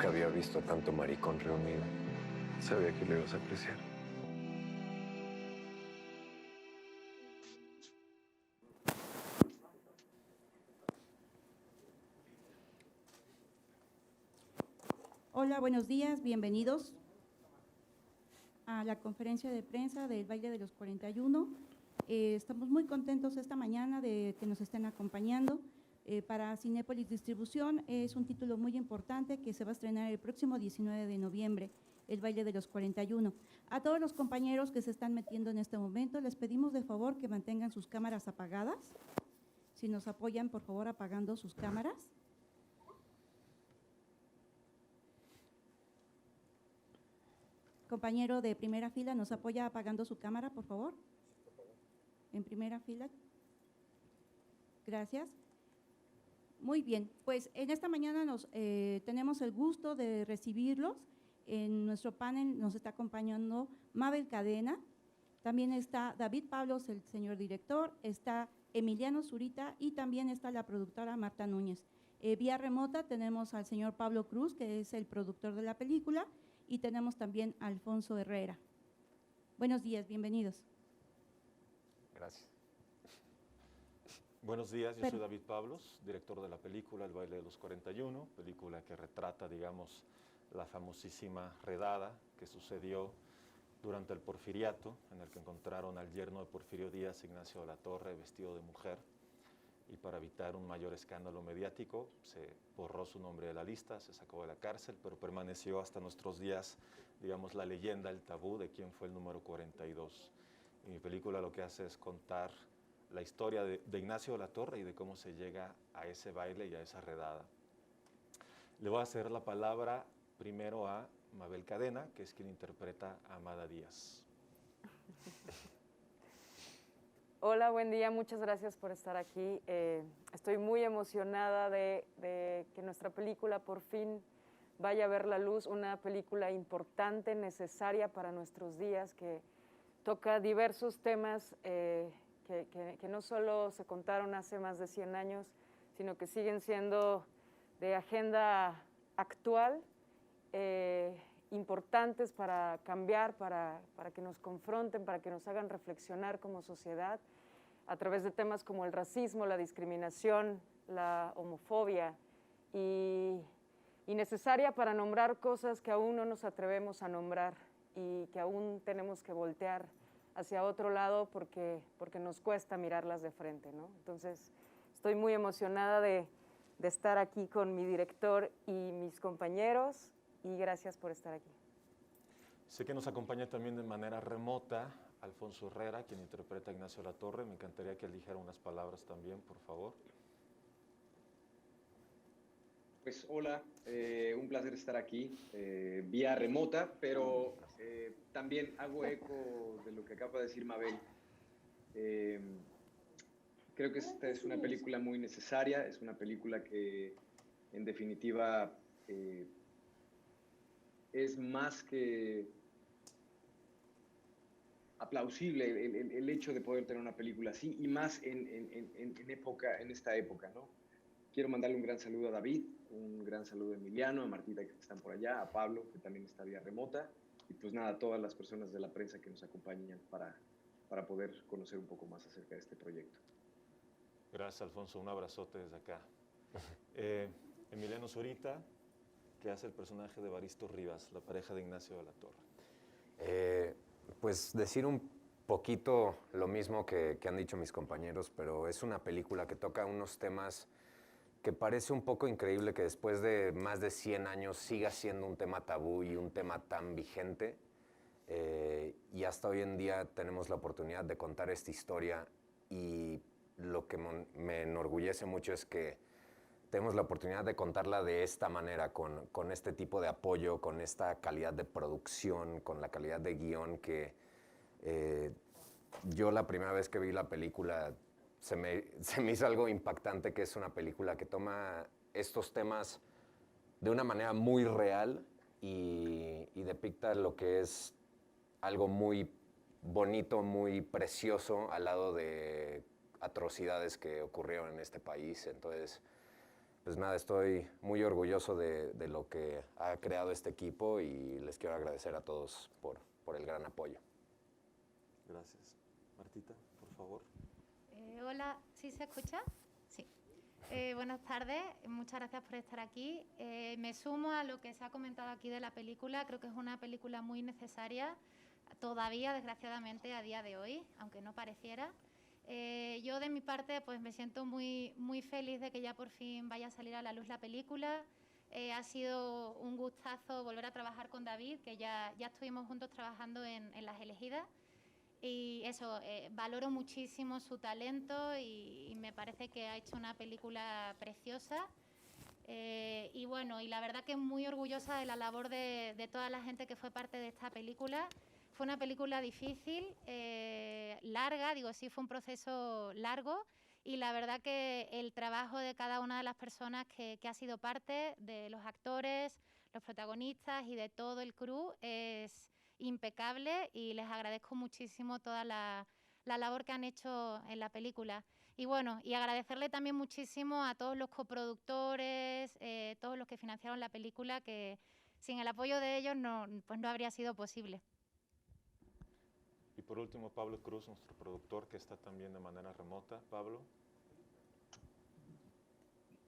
Nunca había visto a tanto maricón reunido. Sabía que lo ibas a apreciar. Hola, buenos días, bienvenidos a la conferencia de prensa del Baile de los 41. Estamos muy contentos esta mañana de que nos estén acompañando. Para Cinépolis Distribución es un título muy importante que se va a estrenar el próximo 19 de noviembre, El Baile de los 41. A todos los compañeros que se están metiendo en este momento, les pedimos de favor que mantengan sus cámaras apagadas. Si nos apoyan, por favor, apagando sus cámaras. Compañero de primera fila, ¿nos apoya apagando su cámara, por favor? En primera fila. Gracias. Muy bien, pues en esta mañana tenemos el gusto de recibirlos. En nuestro panel nos está acompañando Mabel Cadena, también está David Pablos, el señor director, está Emiliano Zurita y también está la productora Marta Núñez. Vía remota tenemos al señor Pablo Cruz, que es el productor de la película, y tenemos también a Alfonso Herrera. Buenos días, bienvenidos. Gracias. Buenos días, yo soy David Pablos, director de la película El Baile de los 41, película que retrata, digamos, la famosísima redada que sucedió durante el Porfiriato, en el que encontraron al yerno de Porfirio Díaz, Ignacio de la Torre, vestido de mujer, y para evitar un mayor escándalo mediático se borró su nombre de la lista, se sacó de la cárcel, pero permaneció hasta nuestros días, digamos, la leyenda, el tabú de quién fue el número 42. Y mi película lo que hace es contar la historia de Ignacio de la Torre y de cómo se llega a ese baile y a esa redada. Le voy a hacer la palabra primero a Mabel Cadena, que es quien interpreta a Amada Díaz. Hola, buen día, muchas gracias por estar aquí. Estoy muy emocionada de que nuestra película por fin vaya a ver la luz, una película importante, necesaria para nuestros días, que toca diversos temas que no solo se contaron hace más de 100 años, sino que siguen siendo de agenda actual, importantes para cambiar, para que nos confronten, para que nos hagan reflexionar como sociedad a través de temas como el racismo, la discriminación, la homofobia y necesaria para nombrar cosas que aún no nos atrevemos a nombrar y que aún tenemos que voltear hacia otro lado porque nos cuesta mirarlas de frente, ¿no? Entonces, estoy muy emocionada de estar aquí con mi director y mis compañeros, y gracias por estar aquí. Sé que nos acompaña también de manera remota Alfonso Herrera, quien interpreta a Ignacio de la Torre. Me encantaría que él dijera unas palabras también, por favor. Pues hola, un placer estar aquí, vía remota, pero también hago eco de lo que acaba de decir Mabel. Creo que esta es una película muy necesaria, es una película que en definitiva es más que aplausible el hecho de poder tener una película así, y más en esta época, ¿no? Quiero mandarle un gran saludo a David, un gran saludo a Emiliano, a Martita que están por allá, a Pablo que también está vía remota, y pues nada, a todas las personas de la prensa que nos acompañan para poder conocer un poco más acerca de este proyecto. Gracias, Alfonso, un abrazote desde acá. Emiliano Zurita, que hace el personaje de Evaristo Rivas, la pareja de Ignacio de la Torre. Pues decir un poquito lo mismo que han dicho mis compañeros, pero es una película que toca unos temas que parece un poco increíble que después de más de 100 años siga siendo un tema tabú y un tema tan vigente. Y hasta hoy en día tenemos la oportunidad de contar esta historia, y lo que me enorgullece mucho es que tenemos la oportunidad de contarla de esta manera, con este tipo de apoyo, con esta calidad de producción, con la calidad de guión que yo la primera vez que vi la película se me hizo algo impactante, que es una película que toma estos temas de una manera muy real y depicta lo que es algo muy bonito, muy precioso al lado de atrocidades que ocurrieron en este país. Entonces, pues nada, estoy muy orgulloso de lo que ha creado este equipo y les quiero agradecer a todos por el gran apoyo. Gracias. Martita, por favor. Hola, ¿sí se escucha? Sí. Buenas tardes, muchas gracias por estar aquí. Me sumo a lo que se ha comentado aquí de la película. Creo que es una película muy necesaria, todavía, desgraciadamente, a día de hoy, aunque no pareciera. Yo, de mi parte, pues me siento muy, muy feliz de que ya por fin vaya a salir a la luz la película. Ha sido un gustazo volver a trabajar con David, que ya estuvimos juntos trabajando en Las Elegidas. Y eso, valoro muchísimo su talento y me parece que ha hecho una película preciosa. Y bueno, y la verdad que muy orgullosa de la labor de toda la gente que fue parte de esta película. Fue una película difícil, larga, digo, sí, fue un proceso largo. Y la verdad que el trabajo de cada una de las personas que ha sido parte, de los actores, los protagonistas y de todo el crew, es impecable y les agradezco muchísimo toda la labor que han hecho en la película. Y bueno, y agradecerle también muchísimo a todos los coproductores, todos los que financiaron la película, que sin el apoyo de ellos pues no habría sido posible. Y por último, Pablo Cruz, nuestro productor, que está también de manera remota. Pablo.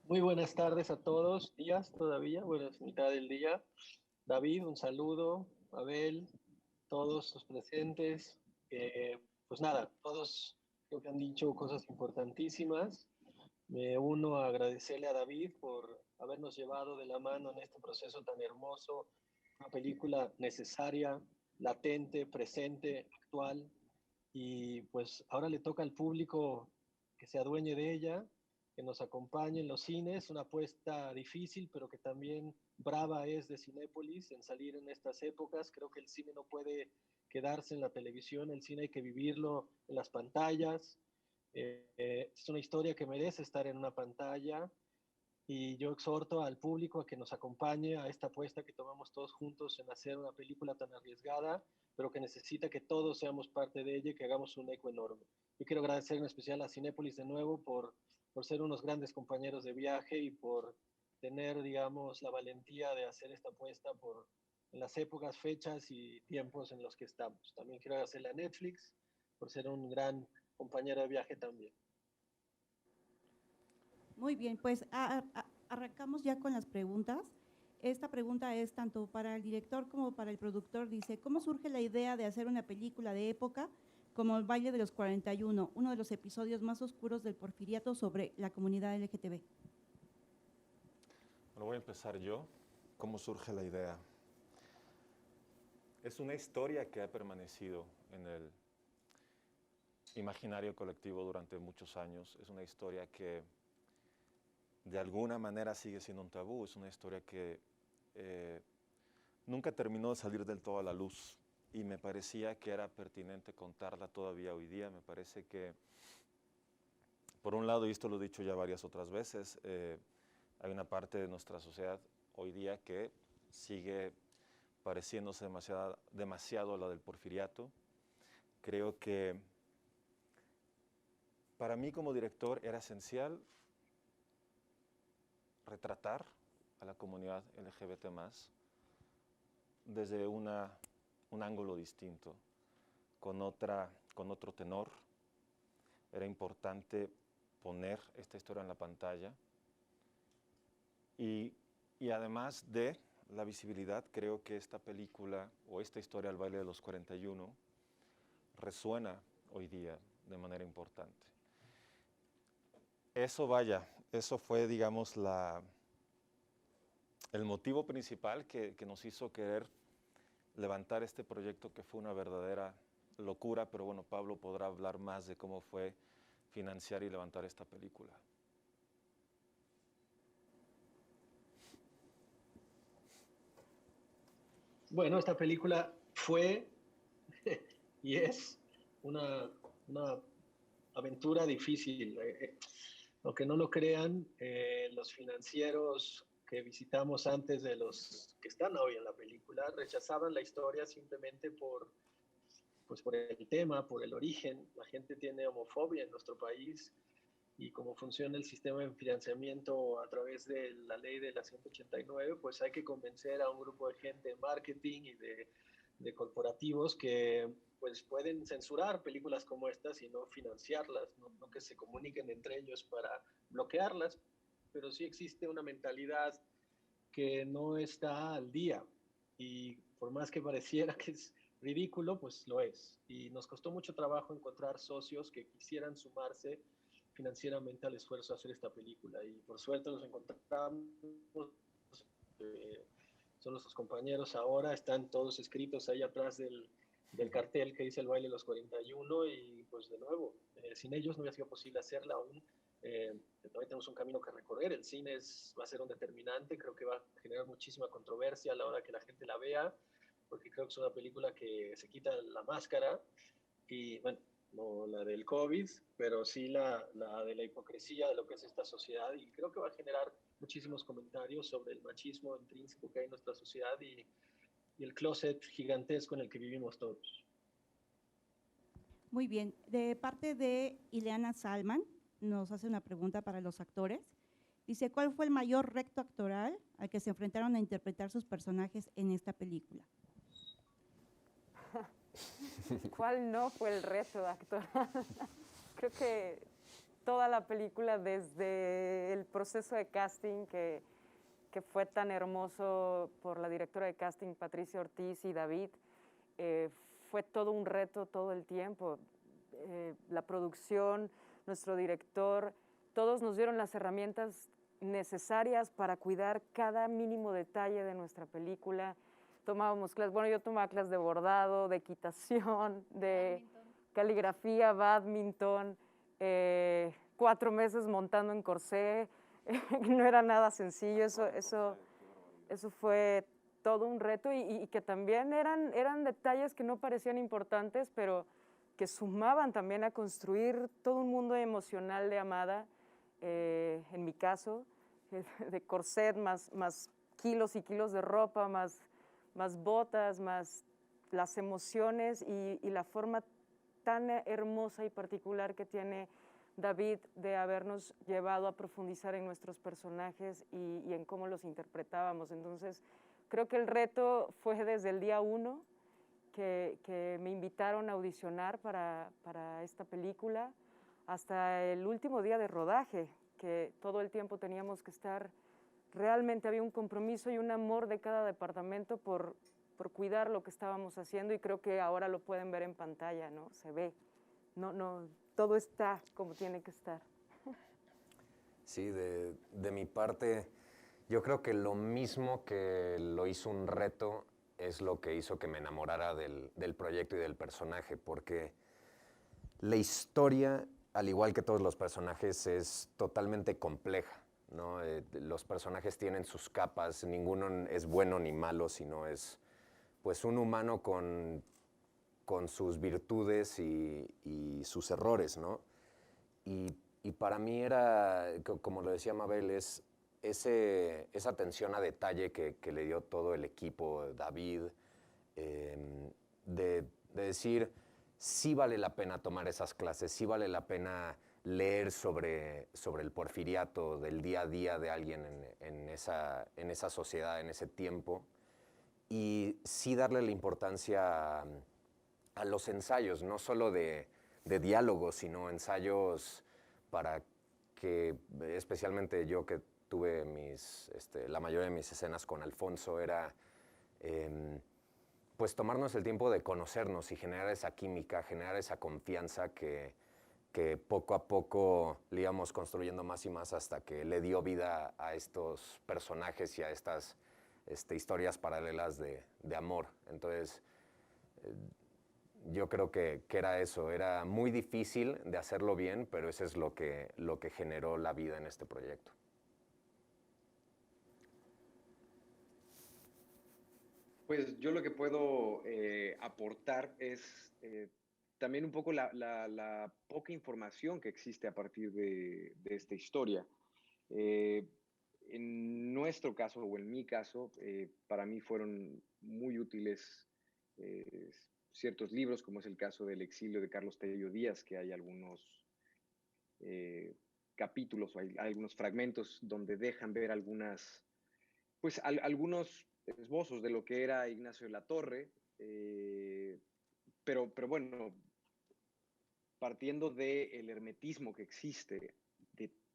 Muy buenas tardes a todos, días todavía, bueno, es mitad del día. David, un saludo, Abel, todos los presentes. Pues nada, todos creo que han dicho cosas importantísimas. Me uno a agradecerle a David por habernos llevado de la mano en este proceso tan hermoso, una película necesaria, latente, presente, actual, y pues ahora le toca al público que se adueñe de ella, que nos acompañe en los cines, una apuesta difícil, pero que también brava es de Cinépolis en salir en estas épocas. Creo que el cine no puede quedarse en la televisión, el cine hay que vivirlo en las pantallas. Es una historia que merece estar en una pantalla y yo exhorto al público a que nos acompañe a esta apuesta que tomamos todos juntos en hacer una película tan arriesgada, pero que necesita que todos seamos parte de ella y que hagamos un eco enorme. Yo quiero agradecer en especial a Cinépolis de nuevo por ser unos grandes compañeros de viaje y por tener, digamos, la valentía de hacer esta apuesta en las épocas, fechas y tiempos en los que estamos. También quiero agradecerle a Netflix por ser un gran compañero de viaje también. Muy bien, pues arrancamos ya con las preguntas. Esta pregunta es tanto para el director como para el productor. Dice, ¿cómo surge la idea de hacer una película de época como El baile de los 41, uno de los episodios más oscuros del Porfiriato sobre la comunidad LGTB? Bueno, voy a empezar yo. ¿Cómo surge la idea? Es una historia que ha permanecido en el imaginario colectivo durante muchos años. Es una historia que de alguna manera sigue siendo un tabú. Es una historia que nunca terminó de salir del todo a la luz y me parecía que era pertinente contarla todavía hoy día. Me parece que, por un lado, y esto lo he dicho ya varias otras veces, hay una parte de nuestra sociedad hoy día que sigue pareciéndose demasiado a la del Porfiriato. Creo que para mí como director era esencial retratar a la comunidad LGBT+, desde un ángulo distinto, con otro tenor. Era importante poner esta historia en la pantalla y además de la visibilidad, creo que esta película o esta historia, El baile de los 41, resuena hoy día de manera importante. Eso fue, digamos, el motivo principal que nos hizo querer levantar este proyecto, que fue una verdadera locura, pero bueno, Pablo podrá hablar más de cómo fue financiar y levantar esta película. Bueno, esta película fue y es una aventura difícil. Aunque no lo crean, los financieros que visitamos antes de los que están hoy en la película rechazaban la historia simplemente por el tema, por el origen. La gente tiene homofobia en nuestro país y cómo funciona el sistema de financiamiento a través de la ley de la 189, pues hay que convencer a un grupo de gente de marketing y de corporativos que pues pueden censurar películas como estas y no financiarlas, no que se comuniquen entre ellos para bloquearlas, pero sí existe una mentalidad que no está al día y por más que pareciera que es ridículo, pues lo es. Y nos costó mucho trabajo encontrar socios que quisieran sumarse financieramente al esfuerzo de hacer esta película y por suerte los encontramos. Son nuestros compañeros ahora, están todos escritos ahí atrás del cartel que dice el baile de los 41 y pues de nuevo, sin ellos no hubiera sido posible hacerla aún. Todavía tenemos un camino que recorrer, el cine va a ser un determinante, creo que va a generar muchísima controversia a la hora que la gente la vea, porque creo que es una película que se quita la máscara y bueno, no la del COVID, pero sí la de la hipocresía de lo que es esta sociedad y creo que va a generar muchísimos comentarios sobre el machismo intrínseco que hay en nuestra sociedad y el closet gigantesco en el que vivimos todos. Muy bien. De parte de Ileana Salman, nos hace una pregunta para los actores. Dice, ¿cuál fue el mayor reto actoral al que se enfrentaron a interpretar sus personajes en esta película? ¿Cuál no fue el reto actoral? Creo que toda la película, desde el proceso de casting que fue tan hermoso por la directora de casting Patricia Ortiz y David, fue todo un reto todo el tiempo. La producción, nuestro director, todos nos dieron las herramientas necesarias para cuidar cada mínimo detalle de nuestra película. Tomábamos clases, bueno, yo tomaba clases de bordado, de equitación, de caligrafía, badminton, 4 meses montando en corsé, no era nada sencillo, eso fue todo un reto y que también eran detalles que no parecían importantes, pero que sumaban también a construir todo un mundo emocional de Amada, en mi caso, de corset, más kilos y kilos de ropa, más botas, más las emociones y la forma tan hermosa y particular que tiene David de habernos llevado a profundizar en nuestros personajes y en cómo los interpretábamos. Entonces, creo que el reto fue desde el día 1 que me invitaron a audicionar para esta película, hasta el último día de rodaje, que todo el tiempo teníamos que estar, realmente había un compromiso y un amor de cada departamento por cuidar lo que estábamos haciendo y creo que ahora lo pueden ver en pantalla, ¿no? Se ve, no, todo está como tiene que estar. Sí, de mi parte, yo creo que lo mismo que lo hizo un reto es lo que hizo que me enamorara del proyecto y del personaje, porque la historia, al igual que todos los personajes, es totalmente compleja, ¿no? Los personajes tienen sus capas, ninguno es bueno ni malo, sino es pues un humano con sus virtudes y sus errores, ¿no? Y para mí era, como lo decía Mabel, es esa atención a detalle que le dio todo el equipo, David, de decir, sí vale la pena tomar esas clases, sí vale la pena leer sobre el porfiriato del día a día de alguien en esa sociedad, en ese tiempo, y sí darle la importancia a los ensayos, no solo de diálogos, sino ensayos para que, especialmente yo que tuve la mayoría de mis escenas con Alfonso, era pues tomarnos el tiempo de conocernos y generar esa química, generar esa confianza que poco a poco le íbamos construyendo más y más hasta que le dio vida a estos personajes y a estas historias paralelas de amor. Entonces, yo creo que era eso, era muy difícil de hacerlo bien, pero eso es lo que generó la vida en este proyecto. Pues yo lo que puedo aportar es también un poco la poca información que existe a partir de esta historia. En nuestro caso, o en mi caso, para mí fueron muy útiles ciertos libros, como es el caso del exilio de Carlos Tello Díaz, que hay algunos capítulos o hay algunos fragmentos donde dejan ver algunos esbozos de lo que era Ignacio de la Torre, pero bueno, partiendo del hermetismo que existe,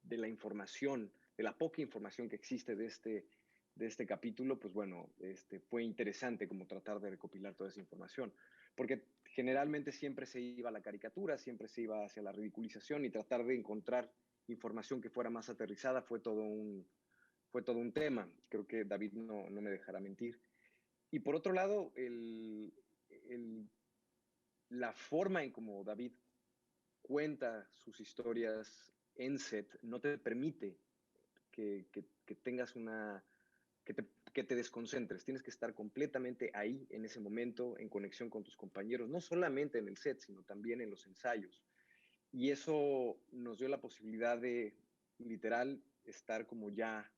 de la información, de la poca información que existe de este capítulo, pues bueno, fue interesante como tratar de recopilar toda esa información, porque generalmente siempre se iba a la caricatura, siempre se iba hacia la ridiculización y tratar de encontrar información que fuera más aterrizada fue todo un tema. Creo que David no me dejará mentir. Y por otro lado, la forma en cómo David cuenta sus historias en set no te permite que tengas que te desconcentres. Tienes que estar completamente ahí en ese momento, en conexión con tus compañeros, no solamente en el set, sino también en los ensayos. Y eso nos dio la posibilidad de, literal, estar como ya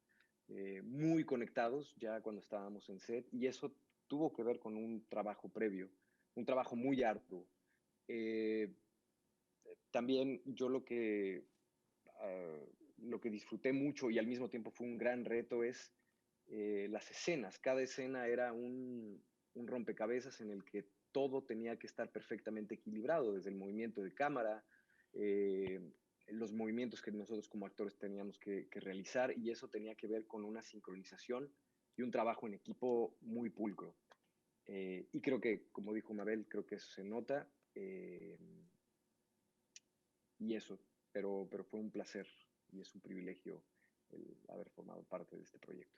muy conectados, ya cuando estábamos en set, y eso tuvo que ver con un trabajo previo, un trabajo muy arduo. También yo lo que disfruté mucho y al mismo tiempo fue un gran reto es las escenas. Cada escena era un rompecabezas en el que todo tenía que estar perfectamente equilibrado, desde el movimiento de cámara, los movimientos que nosotros como actores teníamos que realizar, y eso tenía que ver con una sincronización y un trabajo en equipo muy pulcro. Y creo que, como dijo Mabel, creo que eso se nota. Y eso, pero fue un placer y es un privilegio el haber formado parte de este proyecto.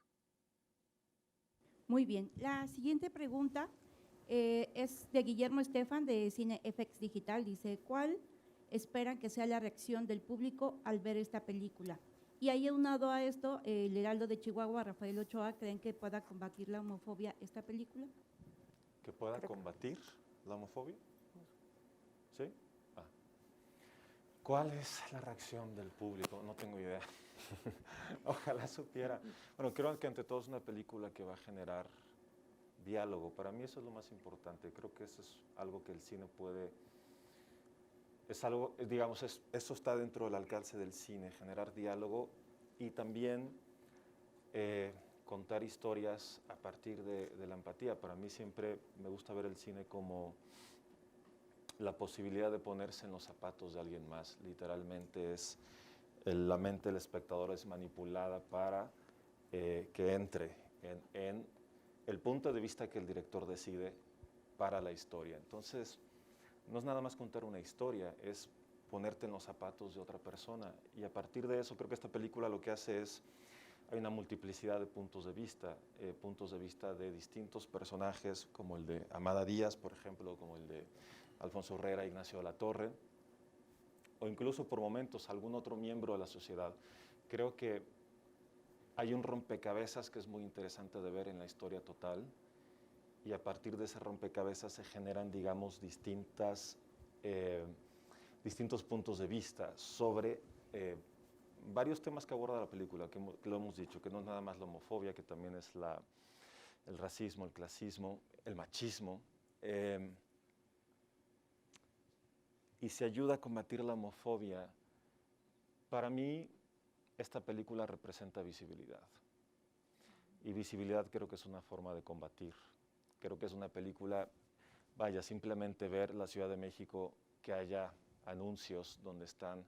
Muy bien. La siguiente pregunta es de Guillermo Estefan, de Cine FX Digital. Dice, ¿cuál esperan que sea la reacción del público al ver esta película? Y ahí aunado a esto, el Heraldo de Chihuahua, Rafael Ochoa, ¿creen que pueda combatir la homofobia esta película? ¿Que pueda combatir la homofobia? ¿Sí? ¿Cuál es la reacción del público? No tengo idea. Ojalá supiera. Bueno, creo que ante todo es una película que va a generar diálogo. Para mí eso es lo más importante. Creo que eso es algo que el cine puede... Es algo, digamos, eso está dentro del alcance del cine, generar diálogo y también contar historias a partir de la empatía. Para mí siempre me gusta ver el cine como la posibilidad de ponerse en los zapatos de alguien más. Literalmente es la mente del espectador es manipulada para que entre en el punto de vista que el director decide para la historia. Entonces, no es nada más contar una historia, es ponerte en los zapatos de otra persona. Y a partir de eso, creo que esta película lo que hace es, hay una multiplicidad de puntos de vista de distintos personajes, como el de Amada Díaz, por ejemplo, como el de Alfonso Herrera, Ignacio de la Torre, o incluso por momentos algún otro miembro de la sociedad. Creo que hay un rompecabezas que es muy interesante de ver en la historia total, y a partir de ese rompecabezas se generan, digamos, distintos puntos de vista sobre varios temas que aborda la película, que lo hemos dicho, que no es nada más la homofobia, que también es el racismo, el clasismo, el machismo, y se ayuda a combatir la homofobia. Para mí, esta película representa visibilidad. Y visibilidad creo que es una forma de combatir. Creo que es una película, vaya, simplemente ver la Ciudad de México, que haya anuncios donde están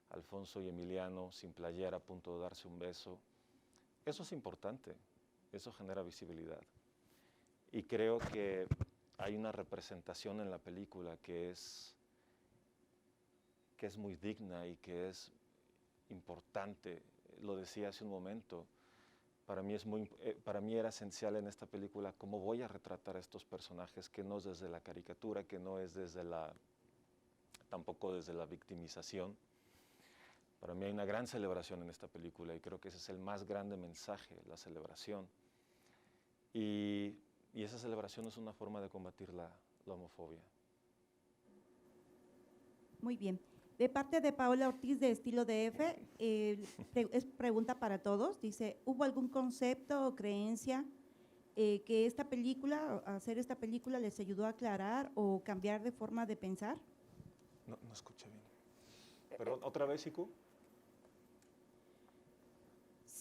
Alfonso y Emiliano sin playera a punto de darse un beso. Eso es importante, eso genera visibilidad. Y creo que hay una representación en la película que es muy digna y que es importante. Lo decía hace un momento, para mí era esencial en esta película cómo voy a retratar a estos personajes, que no es desde la caricatura, que no es tampoco desde la victimización. Para mí hay una gran celebración en esta película y creo que ese es el más grande mensaje, la celebración. Y esa celebración es una forma de combatir la homofobia. Muy bien. De parte de Paola Ortiz, de Estilo DF, es pregunta para todos. Dice, ¿hubo algún concepto o creencia que hacer esta película les ayudó a aclarar o cambiar de forma de pensar? No escuché bien. Perdón, ¿otra vez, Iku?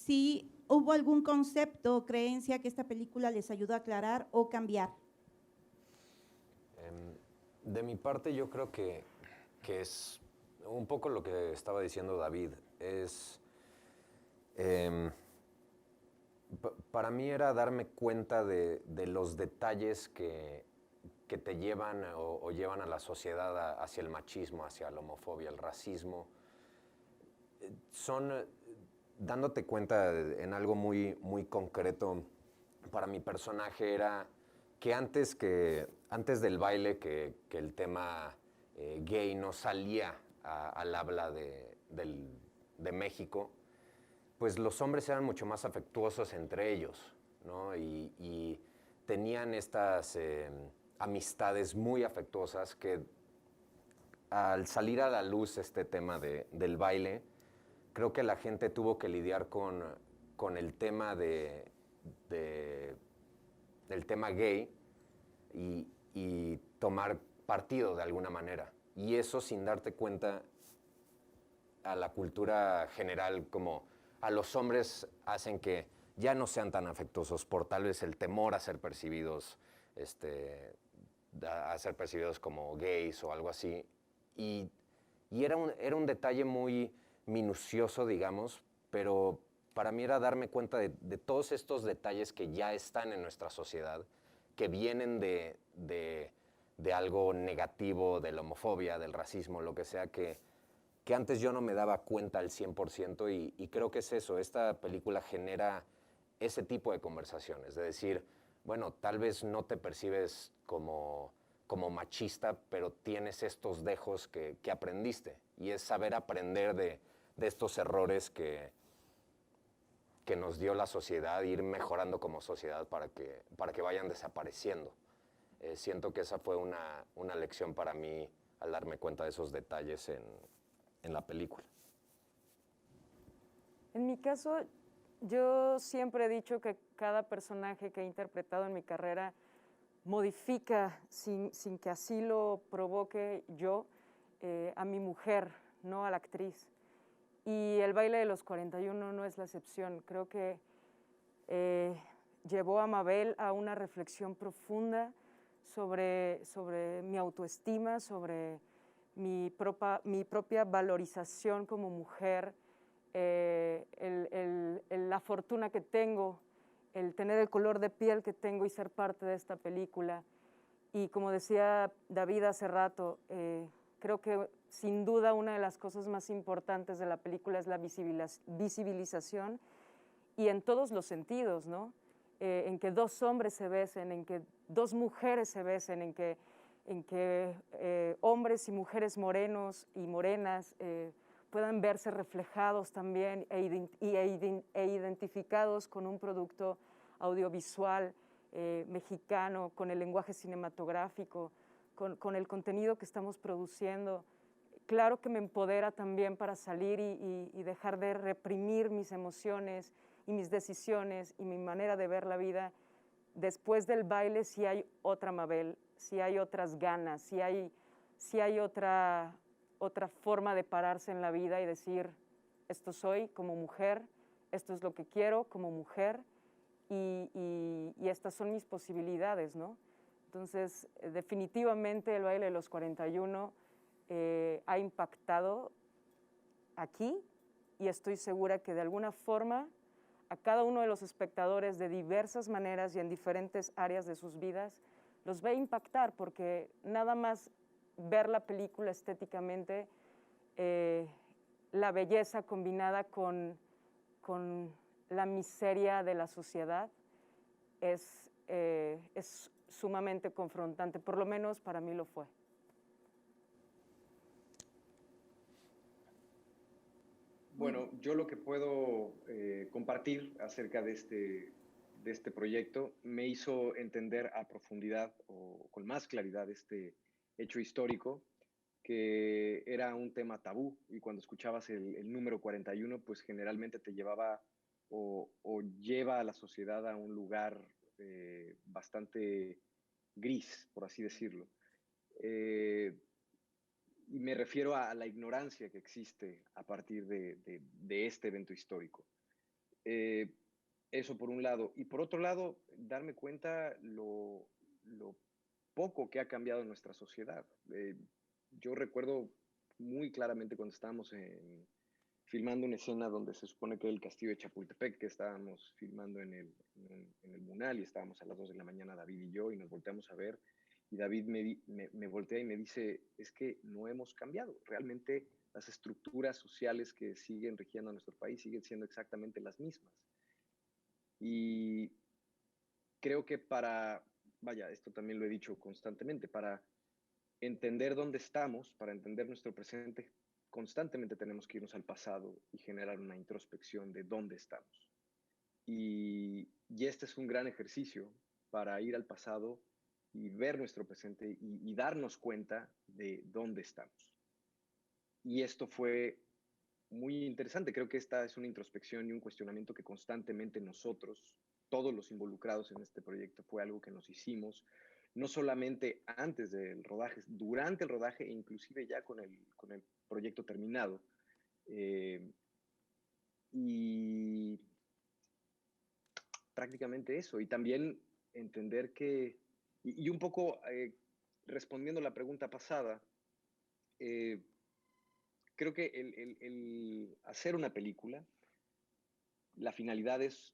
si hubo algún concepto o creencia que esta película les ayudó a aclarar o cambiar. De mi parte, yo creo que es un poco lo que estaba diciendo David. Para mí era darme cuenta de los detalles que te llevan o llevan a la sociedad hacia el machismo, hacia la homofobia, el racismo. Son dándote cuenta en algo muy, muy concreto. Para mi personaje era que antes del baile, que el tema gay no salía al habla de México, pues los hombres eran mucho más afectuosos entre ellos, ¿no? Y tenían estas amistades muy afectuosas que al salir a la luz este tema del baile, creo que la gente tuvo que lidiar con el tema del tema gay y tomar partido de alguna manera. Y eso sin darte cuenta a la cultura general, como a los hombres hacen que ya no sean tan afectuosos por tal vez el temor a ser percibidos, como gays o algo así. Y era un detalle muy minucioso, digamos, pero para mí era darme cuenta de todos estos detalles que ya están en nuestra sociedad, que vienen de algo negativo, de la homofobia, del racismo, lo que sea, que antes yo no me daba cuenta al 100% y creo que es eso. Esta película genera ese tipo de conversaciones, de decir, bueno, tal vez no te percibes como machista, pero tienes estos dejos que aprendiste, y es saber aprender de estos errores que nos dio la sociedad, ir mejorando como sociedad para que vayan desapareciendo. Siento que esa fue una lección para mí al darme cuenta de esos detalles en la película. En mi caso, yo siempre he dicho que cada personaje que he interpretado en mi carrera modifica, sin que así lo provoque yo, a mi mujer, no a la actriz. Y el baile de los 41 no es la excepción. Creo que llevó a Mabel a una reflexión profunda sobre mi autoestima, sobre mi propia valorización como mujer, la fortuna que tengo, el tener el color de piel que tengo y ser parte de esta película. Y como decía David hace rato, creo que sin duda una de las cosas más importantes de la película es la visibilización, y en todos los sentidos, ¿no? En que dos hombres se besen, en que dos mujeres se besen, en que hombres y mujeres morenos y morenas puedan verse reflejados también e identificados con un producto audiovisual mexicano, con el lenguaje cinematográfico, con el contenido que estamos produciendo. Claro que me empodera también para salir y dejar de reprimir mis emociones y mis decisiones y mi manera de ver la vida. Después del baile sí hay otra Mabel, sí hay otras ganas, sí hay otra forma de pararse en la vida y decir, esto soy como mujer, esto es lo que quiero como mujer, y estas son mis posibilidades, ¿no? Entonces, definitivamente el baile de los 41 ha impactado aquí, y estoy segura que de alguna forma a cada uno de los espectadores de diversas maneras y en diferentes áreas de sus vidas los va a impactar, porque nada más ver la película estéticamente, la belleza combinada con la miseria de la sociedad es sumamente confrontante, por lo menos para mí lo fue. Bueno, yo lo que puedo compartir acerca de este proyecto me hizo entender a profundidad o con más claridad este hecho histórico, que era un tema tabú, y cuando escuchabas el número 41, pues generalmente te llevaba o lleva a la sociedad a un lugar bastante gris, por así decirlo. Y me refiero a la ignorancia que existe a partir de este evento histórico. Eh, Eso por un lado. Y por otro lado, darme cuenta lo poco que ha cambiado nuestra sociedad. Yo recuerdo muy claramente cuando estábamos filmando una escena donde se supone que era el castillo de Chapultepec, que estábamos filmando en el Munal y estábamos a las 2 de la mañana David y yo y nos volteamos a ver y David me voltea y me dice, es que no hemos cambiado. Realmente las estructuras sociales que siguen rigiendo a nuestro país siguen siendo exactamente las mismas. Y creo que vaya, esto también lo he dicho constantemente, para entender dónde estamos, para entender nuestro presente, constantemente tenemos que irnos al pasado y generar una introspección de dónde estamos. Y este es un gran ejercicio para ir al pasado y ver nuestro presente y darnos cuenta de dónde estamos. Y esto fue muy interesante. Creo que esta es una introspección y un cuestionamiento que constantemente nosotros, todos los involucrados en este proyecto, fue algo que nos hicimos, no solamente antes del rodaje, durante el rodaje e inclusive ya con el proyecto terminado. Y prácticamente eso. Y también entender que, y un poco respondiendo a la pregunta pasada, creo que el hacer una película, la finalidad es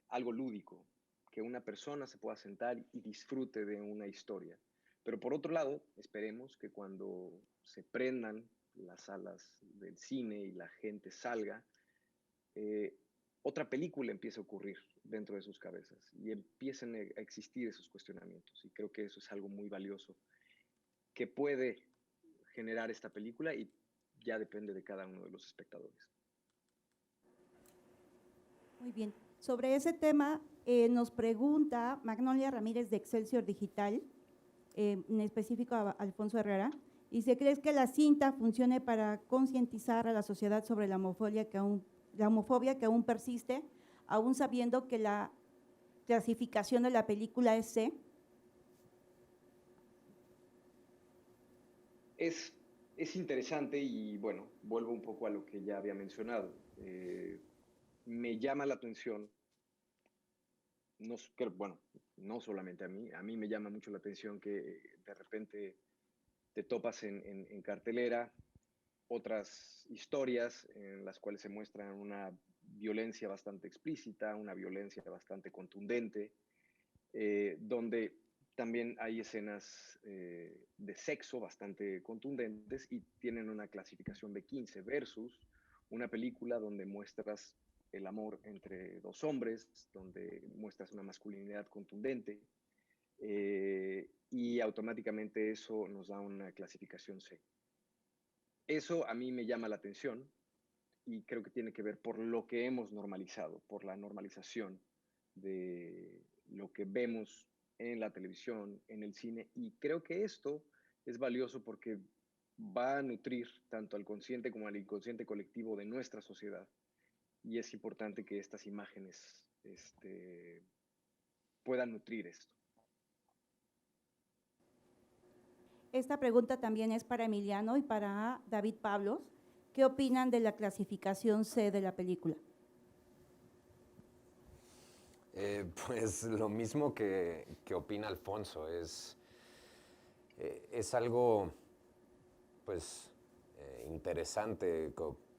algo lúdico, que una persona se pueda sentar y disfrute de una historia. Pero por otro lado, esperemos que cuando se prendan las salas del cine y la gente salga, otra película empiece a ocurrir dentro de sus cabezas y empiecen a existir esos cuestionamientos. Y creo que eso es algo muy valioso que puede generar esta película y ya depende de cada uno de los espectadores. Muy bien. Sobre ese tema nos pregunta Magnolia Ramírez de Excelsior Digital, en específico a Alfonso Herrera, y dice, ¿crees que la cinta funcione para concientizar a la sociedad sobre la homofobia que aún persiste, aún sabiendo que la clasificación de la película es C? Es interesante y bueno, vuelvo un poco a lo que ya había mencionado. Me llama la atención, bueno, no solamente a mí me llama mucho la atención que de repente te topas en cartelera otras historias en las cuales se muestra una violencia bastante explícita, una violencia bastante contundente, donde también hay escenas de sexo bastante contundentes y tienen una clasificación B15 versus una película donde muestras el amor entre dos hombres, donde muestras una masculinidad contundente y automáticamente eso nos da una clasificación C. Eso a mí me llama la atención y creo que tiene que ver por lo que hemos normalizado, por la normalización de lo que vemos en la televisión, en el cine, y creo que esto es valioso porque va a nutrir tanto al consciente como al inconsciente colectivo de nuestra sociedad, y es importante que estas imágenes puedan nutrir esto. Esta pregunta también es para Emiliano y para David Pablos. ¿Qué opinan de la clasificación C de la película? Pues lo mismo que opina Alfonso, es algo pues interesante,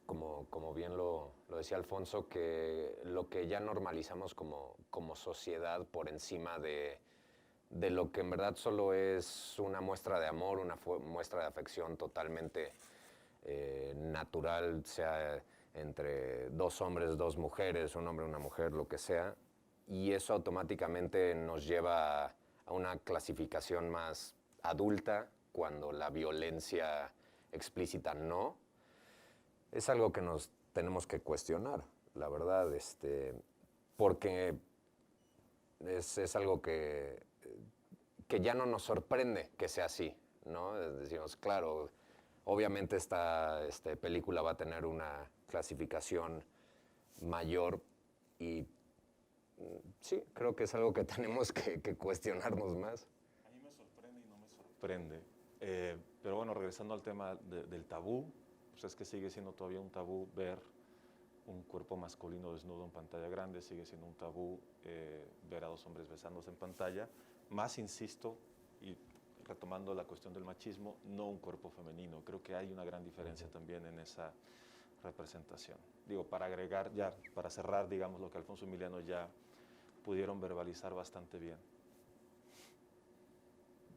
como bien lo decía Alfonso, que lo que ya normalizamos como sociedad por encima de lo que en verdad solo es una muestra de amor, una muestra de afección totalmente natural, sea entre dos hombres, dos mujeres, un hombre, una mujer, lo que sea, y eso automáticamente nos lleva a una clasificación más adulta cuando la violencia explícita no. Es algo que nos tenemos que cuestionar, la verdad, porque es algo que ya no nos sorprende que sea así, ¿no? Decimos, claro, obviamente esta película va a tener una clasificación mayor y sí, creo que es algo que tenemos que cuestionarnos más. A mí me sorprende y no me sorprende. Pero bueno, regresando al tema del tabú, pues es que sigue siendo todavía un tabú ver un cuerpo masculino desnudo en pantalla grande, sigue siendo un tabú ver a dos hombres besándose en pantalla, más insisto, y retomando la cuestión del machismo, no un cuerpo femenino. Creo que hay una gran diferencia también en esa representación. Digo, para agregar ya, para cerrar, digamos, lo que Alfonso y Emiliano ya pudieron verbalizar bastante bien.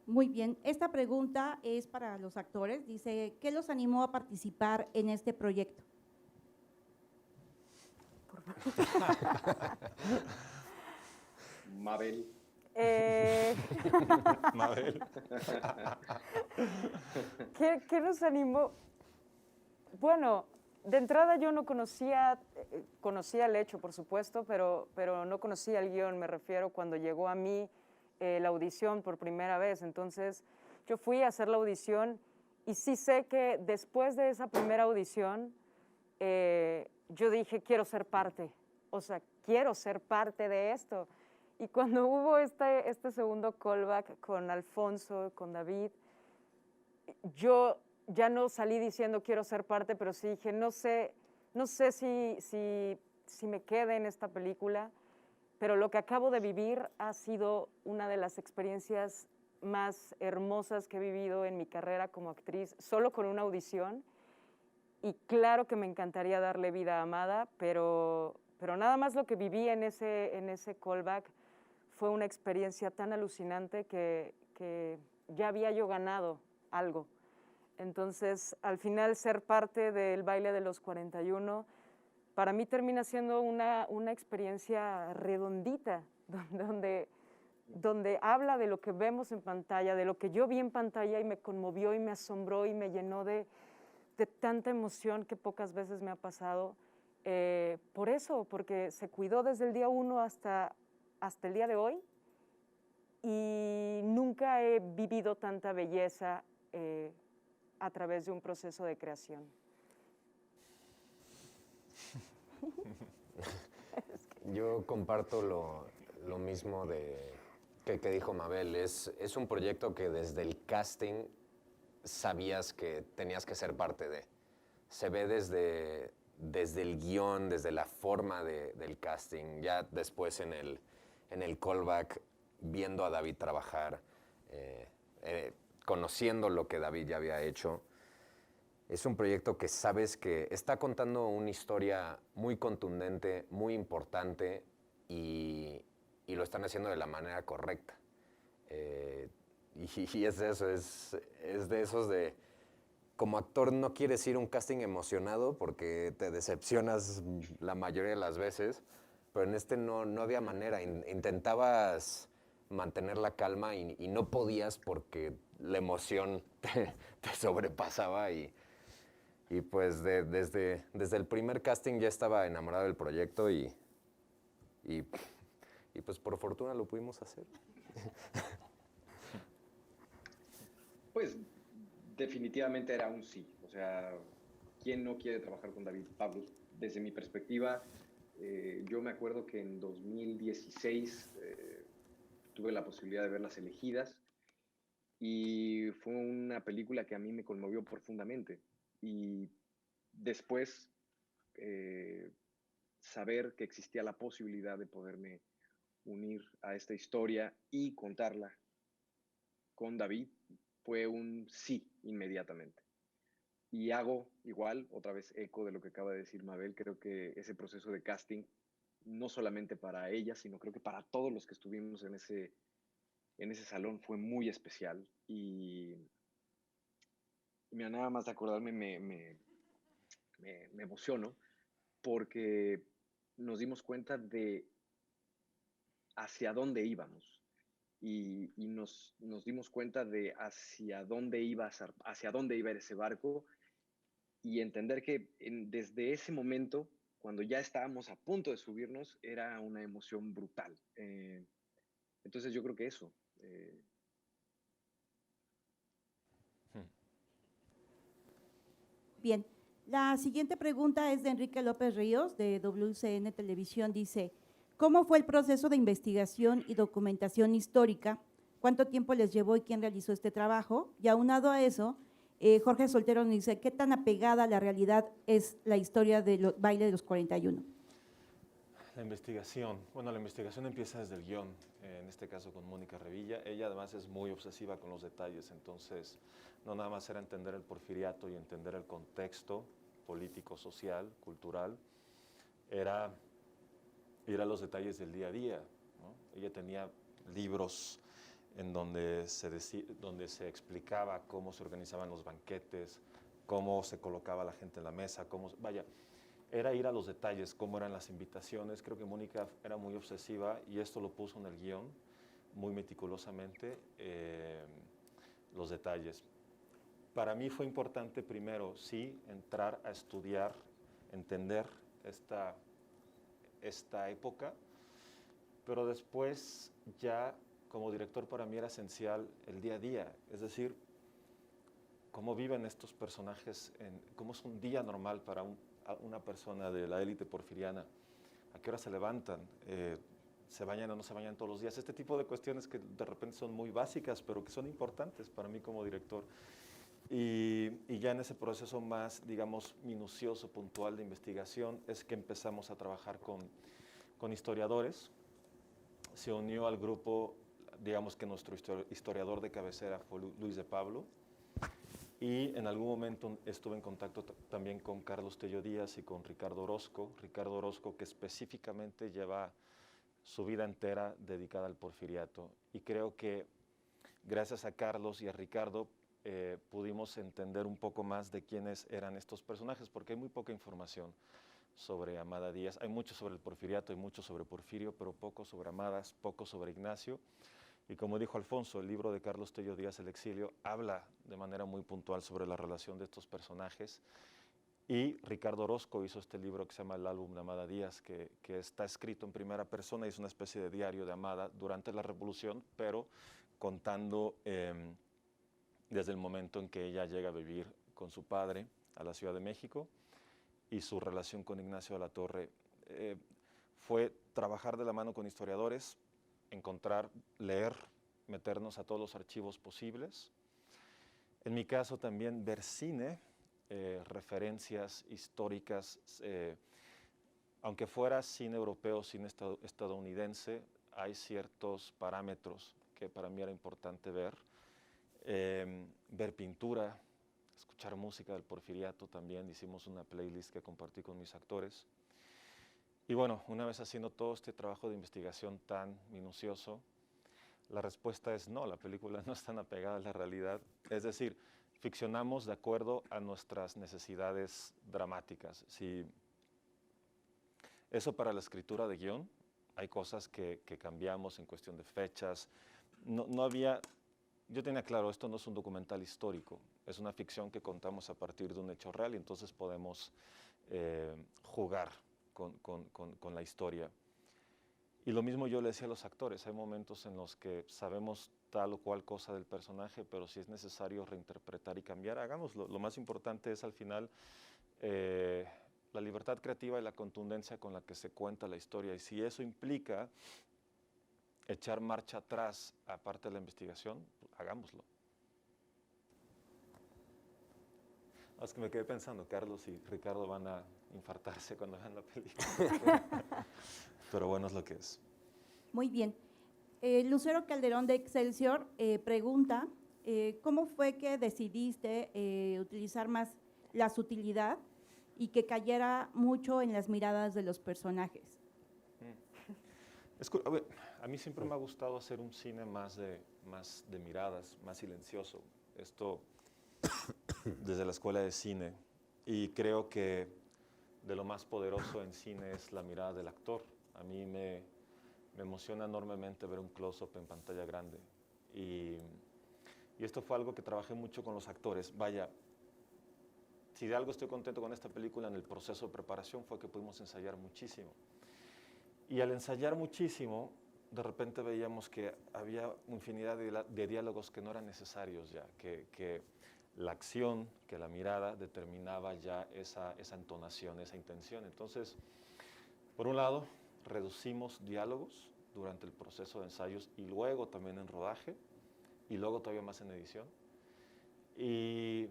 Muy bien, esta pregunta es para los actores. Dice, ¿qué los animó a participar en este proyecto? Mabel. Mabel. ¿Qué nos animó? Bueno, de entrada yo no conocía el hecho, por supuesto, pero no conocía el guión, me refiero cuando llegó a mí la audición por primera vez. Entonces, yo fui a hacer la audición y sí sé que después de esa primera audición, yo dije, quiero ser parte, o sea, quiero ser parte de esto. Y cuando hubo este segundo callback con Alfonso, con David, yo ya no salí diciendo quiero ser parte, pero sí dije, no sé si me quede en esta película, pero lo que acabo de vivir ha sido una de las experiencias más hermosas que he vivido en mi carrera como actriz, solo con una audición. Y claro que me encantaría darle vida a Amada, pero nada más lo que viví en ese callback fue una experiencia tan alucinante que ya había yo ganado algo. Entonces, al final, ser parte del baile de los 41, para mí termina siendo una experiencia redondita, donde habla de lo que vemos en pantalla, de lo que yo vi en pantalla y me conmovió y me asombró y me llenó de tanta emoción que pocas veces me ha pasado. Por eso, porque se cuidó desde el día 1 hasta el día de hoy y nunca he vivido tanta belleza a través de un proceso de creación. Yo comparto lo mismo que dijo Mabel. Es un proyecto que desde el casting sabías que tenías que ser parte de. Se ve desde el guión, desde la forma del casting, ya después en el callback, viendo a David trabajar, conociendo lo que David ya había hecho. Es un proyecto que sabes que está contando una historia muy contundente, muy importante y lo están haciendo de la manera correcta. Y es de eso, es de esos de... Como actor no quieres ir a un casting emocionado porque te decepcionas la mayoría de las veces, pero en este no había manera. Intentabas mantener la calma y no podías porque la emoción te sobrepasaba y pues desde el primer casting ya estaba enamorado del proyecto y pues por fortuna lo pudimos hacer. Pues definitivamente era un sí. O sea, ¿quién no quiere trabajar con David Pablos? Desde mi perspectiva, yo me acuerdo que en 2016 tuve la posibilidad de ver Las Elegidas y fue una película que a mí me conmovió profundamente. Y después saber que existía la posibilidad de poderme unir a esta historia y contarla con David fue un sí inmediatamente. Y hago igual, otra vez eco de lo que acaba de decir Mabel, creo que ese proceso de casting, no solamente para ella, sino creo que para todos los que estuvimos en ese salón fue muy especial. Y nada más de acordarme me emociono porque nos dimos cuenta de hacia dónde íbamos. Y nos dimos cuenta de hacia dónde iba ese barco y entender que desde ese momento, cuando ya estábamos a punto de subirnos, era una emoción brutal. Entonces yo creo que eso. Bien, la siguiente pregunta es de Enrique López Ríos, de WCN Televisión. Dice, ¿cómo fue el proceso de investigación y documentación histórica? ¿Cuánto tiempo les llevó y quién realizó este trabajo? Y aunado a eso, Jorge Soltero nos dice, ¿qué tan apegada a la realidad es la historia del baile de los 41? La investigación. Bueno, la investigación empieza desde el guión, en este caso con Mónica Revilla. Ella además es muy obsesiva con los detalles, entonces no nada más era entender el porfiriato y entender el contexto político, social, cultural, era ir a los detalles del día a día, ¿no? Ella tenía libros en donde se explicaba cómo se organizaban los banquetes, cómo se colocaba la gente en la mesa, vaya, era ir a los detalles, cómo eran las invitaciones. Creo que Mónica era muy obsesiva y esto lo puso en el guión muy meticulosamente, los detalles. Para mí fue importante primero, sí, entrar a estudiar, entender esta época, pero después ya como director para mí era esencial el día a día, es decir, cómo viven estos personajes, cómo es un día normal para una persona de la élite porfiriana, a qué hora se levantan, se bañan o no se bañan todos los días, este tipo de cuestiones que de repente son muy básicas, pero que son importantes para mí como director. Y ya en ese proceso más, digamos, minucioso, puntual de investigación, es que empezamos a trabajar con historiadores. Se unió al grupo, digamos que nuestro historiador de cabecera fue Luis de Pablo, y en algún momento estuve en contacto también con Carlos Tello Díaz y con Ricardo Orozco, que específicamente lleva su vida entera dedicada al porfiriato. Y creo que gracias a Carlos y a Ricardo pudimos entender un poco más de quiénes eran estos personajes, porque hay muy poca información sobre Amada Díaz. Hay mucho sobre el porfiriato, hay mucho sobre Porfirio, pero poco sobre Amadas, poco sobre Ignacio. Y como dijo Alfonso, el libro de Carlos Tello Díaz, El exilio, habla de manera muy puntual sobre la relación de estos personajes. Y Ricardo Orozco hizo este libro que se llama El álbum de Amada Díaz, que está escrito en primera persona y es una especie de diario de Amada durante la Revolución, pero contando desde el momento en que ella llega a vivir con su padre a la Ciudad de México y su relación con Ignacio de la Torre. Fue trabajar de la mano con historiadores, encontrar, leer, meternos a todos los archivos posibles. En mi caso también ver cine, referencias históricas, aunque fuera cine europeo, cine estadounidense, hay ciertos parámetros que para mí era importante ver. Ver pintura, escuchar música del porfiriato también, hicimos una playlist que compartí con mis actores. Y bueno, una vez haciendo todo este trabajo de investigación tan minucioso, la respuesta es no, la película no es tan apegada a la realidad. Es decir, ficcionamos de acuerdo a nuestras necesidades dramáticas. Si eso para la escritura de guión, hay cosas que cambiamos en cuestión de fechas. No había... Yo tenía claro, esto no es un documental histórico, es una ficción que contamos a partir de un hecho real y entonces podemos jugar con la historia. Y lo mismo yo le decía a los actores, hay momentos en los que sabemos tal o cual cosa del personaje, pero si es necesario reinterpretar y cambiar, hagámoslo. Lo más importante es al final la libertad creativa y la contundencia con la que se cuenta la historia. Y si eso implica echar marcha atrás, aparte de la investigación, pues, hagámoslo. Es que me quedé pensando, Carlos y Ricardo van a infartarse cuando vean la película. Pero bueno, es lo que es. Muy bien. Lucero Calderón de Excelsior pregunta, ¿cómo fue que decidiste utilizar más la sutilidad y que cayera mucho en las miradas de los personajes? A mí siempre me ha gustado hacer un cine más de miradas, más silencioso. Esto desde la escuela de cine. Y creo que de lo más poderoso en cine es la mirada del actor. A mí me emociona enormemente ver un close-up en pantalla grande. Y esto fue algo que trabajé mucho con los actores. Vaya, si de algo estoy contento con esta película en el proceso de preparación fue que pudimos ensayar muchísimo. Y al ensayar muchísimo, de repente veíamos que había infinidad de diálogos que no eran necesarios ya, que la acción, que la mirada determinaba ya esa entonación, esa intención. Entonces, por un lado, reducimos diálogos durante el proceso de ensayos y luego también en rodaje y luego todavía más en edición. Y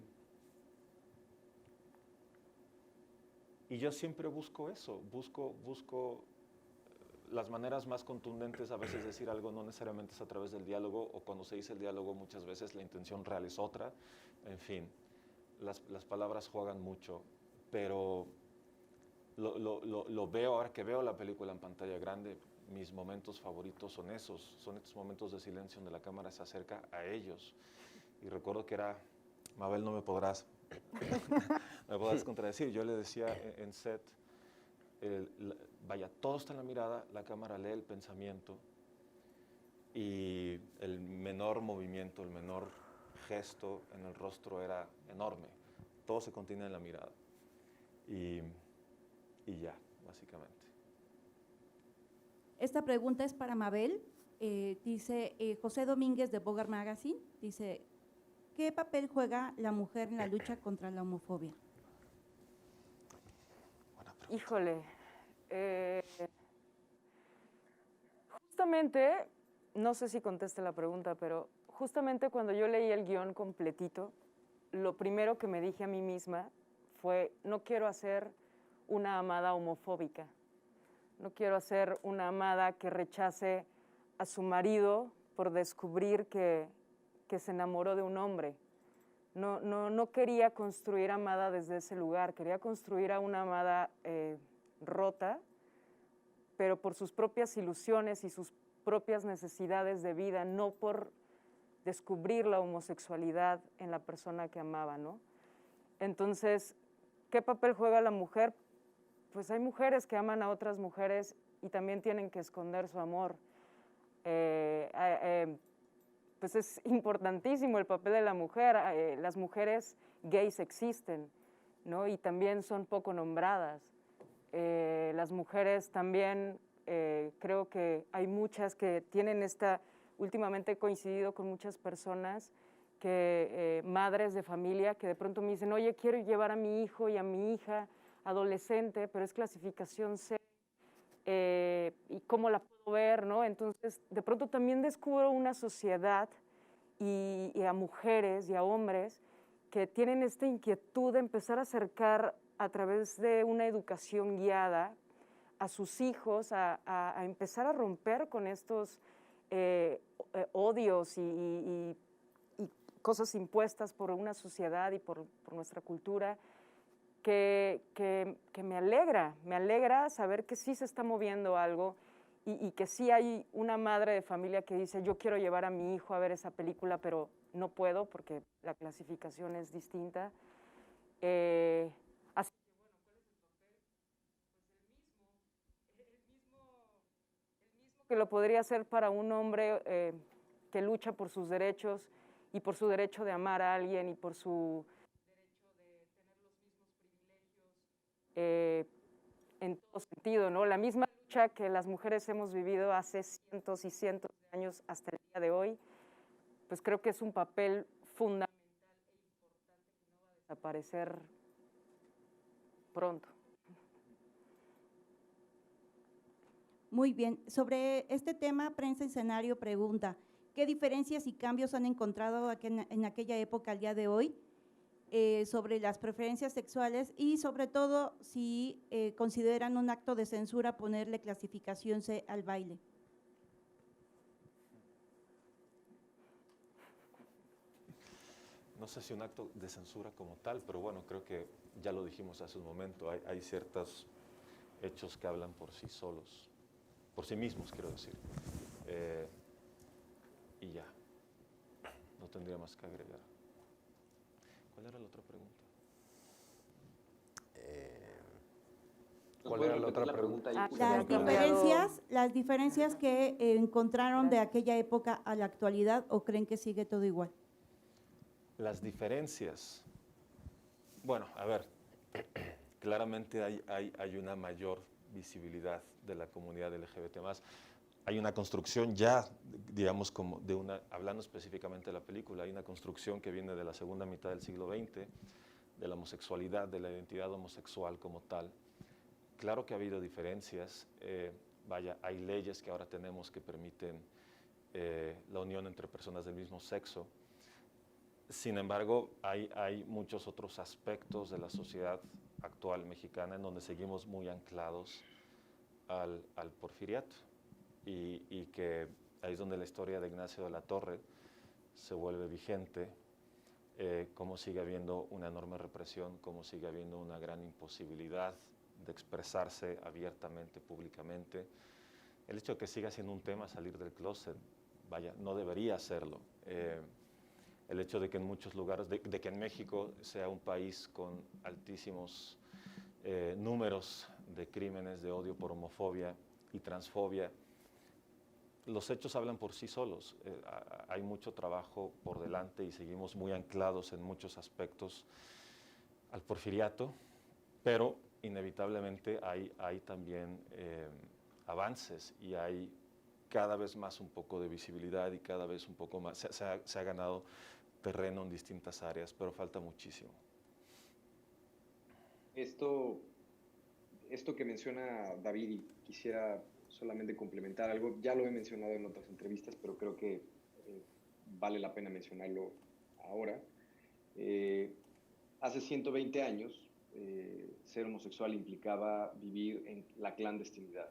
Y yo siempre busco eso, busco las maneras más contundentes, a veces decir algo no necesariamente es a través del diálogo, o cuando se dice el diálogo muchas veces la intención real es otra. En fin, las palabras juegan mucho, pero lo veo, ahora que veo la película en pantalla grande, mis momentos favoritos son esos, son estos momentos de silencio donde la cámara se acerca a ellos. Y recuerdo que era, Mabel, no me podrás contradecir, yo le decía en set, vaya, todo está en la mirada, la cámara lee el pensamiento y el menor movimiento, el menor gesto en el rostro era enorme. Todo se contiene en la mirada. Y ya, básicamente. Esta pregunta es para Mabel. Dice José Domínguez de Bogart Magazine, dice, ¿qué papel juega la mujer en la lucha contra la homofobia? Híjole, justamente, no sé si conteste la pregunta, pero justamente cuando yo leí el guión completito, lo primero que me dije a mí misma fue, no quiero hacer una amada homofóbica, no quiero hacer una amada que rechace a su marido por descubrir que se enamoró de un hombre. No quería construir amada desde ese lugar, quería construir a una amada rota, pero por sus propias ilusiones y sus propias necesidades de vida, no por descubrir la homosexualidad en la persona que amaba, ¿no? Entonces, ¿qué papel juega la mujer? Pues hay mujeres que aman a otras mujeres y también tienen que esconder su amor. Pues es importantísimo el papel de la mujer. Las mujeres gays existen, ¿no? Y también son poco nombradas. Las mujeres también, creo que hay muchas que tienen últimamente he coincidido con muchas personas, madres de familia, que de pronto me dicen, oye, quiero llevar a mi hijo y a mi hija adolescente, pero es clasificación C, y cómo la puedo ver, ¿no? Entonces, de pronto también descubro una sociedad y a mujeres y a hombres que tienen esta inquietud de empezar a acercar a través de una educación guiada a sus hijos, a empezar a romper con estos odios y cosas impuestas por una sociedad y por nuestra cultura, que me alegra saber que sí se está moviendo algo y que sí hay una madre de familia que dice, yo quiero llevar a mi hijo a ver esa película, pero no puedo porque la clasificación es distinta. Así que, bueno, ¿cuál es el papel? Pues el mismo que lo podría hacer para un hombre que lucha por sus derechos y por su derecho de amar a alguien y por su en todo sentido, ¿no? La misma lucha que las mujeres hemos vivido hace cientos y cientos de años hasta el día de hoy, pues creo que es un papel fundamental e importante que no va a desaparecer pronto. Muy bien. Sobre este tema, Prensa Escenario pregunta, ¿qué diferencias y cambios han encontrado en aquella época al día de hoy sobre las preferencias sexuales y sobre todo si consideran un acto de censura ponerle clasificación C al baile? No sé si un acto de censura como tal, pero bueno, creo que ya lo dijimos hace un momento, hay ciertos hechos que hablan por sí solos, por sí mismos, quiero decir. Y ya, no tendría más que agregar. ¿Cuál era la otra pregunta? ¿Cuál era la otra pregunta? Las diferencias que encontraron de aquella época a la actualidad, ¿o creen que sigue todo igual? Las diferencias. Bueno, a ver, claramente hay una mayor visibilidad de la comunidad LGBT+. Hay una construcción ya, digamos, como hablando específicamente de la película, hay una construcción que viene de la segunda mitad del siglo XX, de la homosexualidad, de la identidad homosexual como tal. Claro que ha habido diferencias, hay leyes que ahora tenemos que permiten la unión entre personas del mismo sexo. Sin embargo, hay muchos otros aspectos de la sociedad actual mexicana, en donde seguimos muy anclados al porfiriato, y que ahí es donde la historia de Ignacio de la Torre se vuelve vigente, cómo sigue habiendo una enorme represión, cómo sigue habiendo una gran imposibilidad de expresarse abiertamente, públicamente. El hecho de que siga siendo un tema salir del closet, vaya, no debería serlo. El hecho de que en muchos lugares, de que en México sea un país con altísimos números de crímenes de odio por homofobia y transfobia, los hechos hablan por sí solos. Hay mucho trabajo por delante y seguimos muy anclados en muchos aspectos al porfiriato, pero inevitablemente hay también avances, y hay cada vez más un poco de visibilidad, y cada vez un poco más se ha ganado terreno en distintas áreas, pero falta muchísimo. Esto que menciona David, y quisiera solamente complementar algo, ya lo he mencionado en otras entrevistas, pero creo que vale la pena mencionarlo ahora. Hace 120 años, ser homosexual implicaba vivir en la clandestinidad,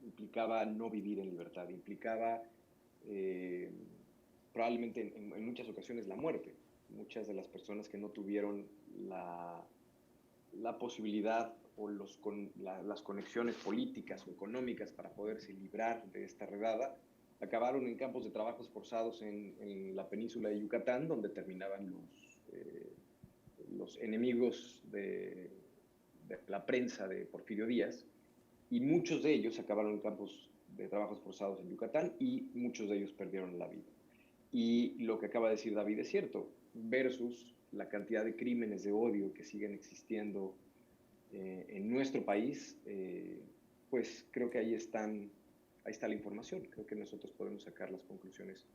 implicaba no vivir en libertad, implicaba probablemente en muchas ocasiones la muerte. Muchas de las personas que no tuvieron la posibilidad o las conexiones políticas o económicas para poderse librar de esta redada, acabaron en campos de trabajos forzados en la península de Yucatán, donde terminaban los enemigos de la prensa de Porfirio Díaz, y muchos de ellos acabaron en campos de trabajos forzados en Yucatán, y muchos de ellos perdieron la vida. Y lo que acaba de decir David es cierto, versus la cantidad de crímenes de odio que siguen existiendo en nuestro país, pues creo que ahí está la información. Creo que nosotros podemos sacar las conclusiones.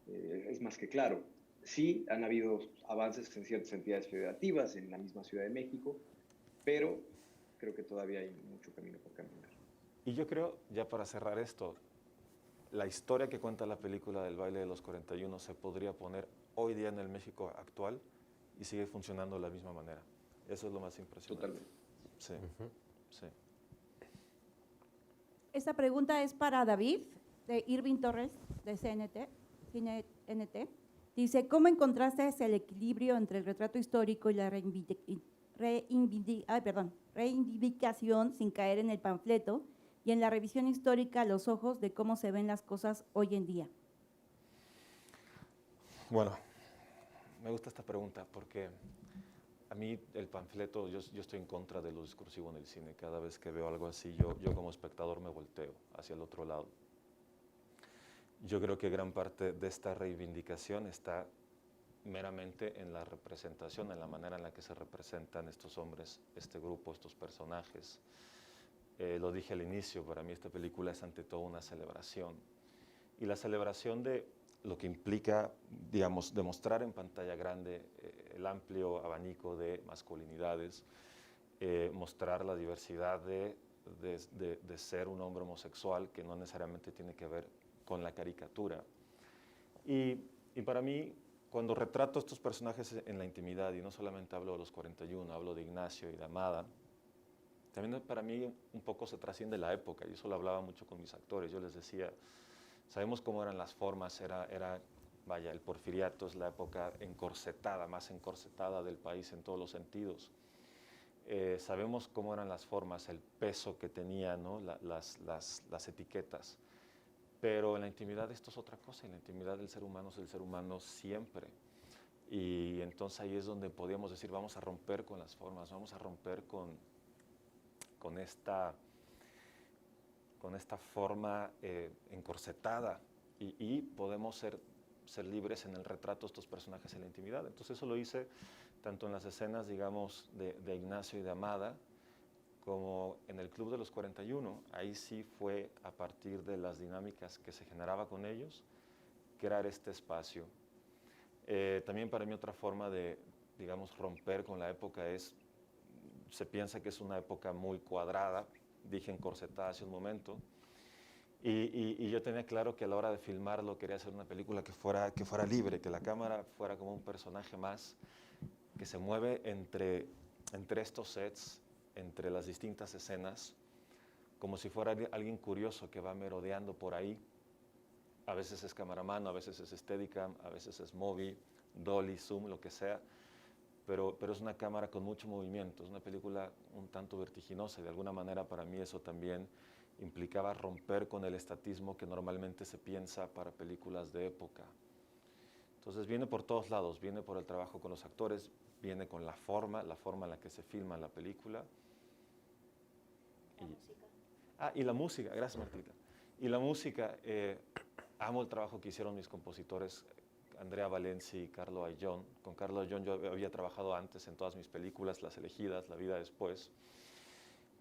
Es más que claro. Sí, han habido avances en ciertas entidades federativas, en la misma Ciudad de México, pero creo que todavía hay mucho camino por caminar. Y yo creo, ya para cerrar esto, la historia que cuenta la película del baile de los 41 se podría poner hoy día en el México actual y sigue funcionando de la misma manera. Eso es lo más impresionante. Totalmente. Sí, sí. Esta pregunta es para David, de Irving Torres, de CNT. Dice, ¿cómo encontraste el equilibrio entre el retrato histórico y la reivindicación sin caer en el panfleto, y en la revisión histórica a los ojos de cómo se ven las cosas hoy en día? Bueno, me gusta esta pregunta porque a mí el panfleto, yo estoy en contra de lo discursivo en el cine. Cada vez que veo algo así, yo como espectador me volteo hacia el otro lado. Yo creo que gran parte de esta reivindicación está meramente en la representación, en la manera en la que se representan estos hombres, este grupo, estos personajes. Lo dije al inicio, para mí esta película es ante todo una celebración. Y la celebración de lo que implica, digamos, demostrar en pantalla grande el amplio abanico de masculinidades, mostrar la diversidad de ser un hombre homosexual, que no necesariamente tiene que ver con la caricatura. Y para mí, cuando retrato estos personajes en la intimidad, y no solamente hablo de los 41, hablo de Ignacio y de Amada, también para mí un poco se trasciende la época. Yo eso lo hablaba mucho con mis actores. Yo les decía, sabemos cómo eran las formas, vaya, el porfiriato es la época encorsetada, más encorsetada del país en todos los sentidos. Sabemos cómo eran las formas, el peso que tenían, ¿no? las etiquetas. Pero en la intimidad esto es otra cosa, en la intimidad del ser humano es el ser humano siempre. Y entonces ahí es donde podíamos decir, vamos a romper con las formas, vamos a romper con esta forma encorsetada, y podemos ser libres en el retrato de estos personajes en la intimidad. Entonces eso lo hice tanto en las escenas, digamos, de Ignacio y de Amada, como en el Club de los 41. Ahí sí fue a partir de las dinámicas que se generaba con ellos, crear este espacio. También para mí otra forma de, digamos, romper con la época es, se piensa que es una época muy cuadrada, dije encorsetada hace un momento, y yo tenía claro que a la hora de filmarlo quería hacer una película que fuera libre, que la cámara fuera como un personaje más, que se mueve entre entre estos sets, entre las distintas escenas, como si fuera alguien curioso que va merodeando por ahí. A veces es cámara-mano, a veces es Steadicam, a veces es Movi, Dolly, Zoom, lo que sea, pero es una cámara con mucho movimiento, es una película un tanto vertiginosa y de alguna manera para mí eso también implicaba romper con el estatismo que normalmente se piensa para películas de época. Entonces viene por todos lados, viene por el trabajo con los actores, viene con la forma en la que se filma la película. Y la música, gracias Martita. Y la música, amo el trabajo que hicieron mis compositores, Andrea Valenci y Carlo Ayllón. Con Carlo Ayllón yo había trabajado antes en todas mis películas, Las Elegidas, La Vida Después.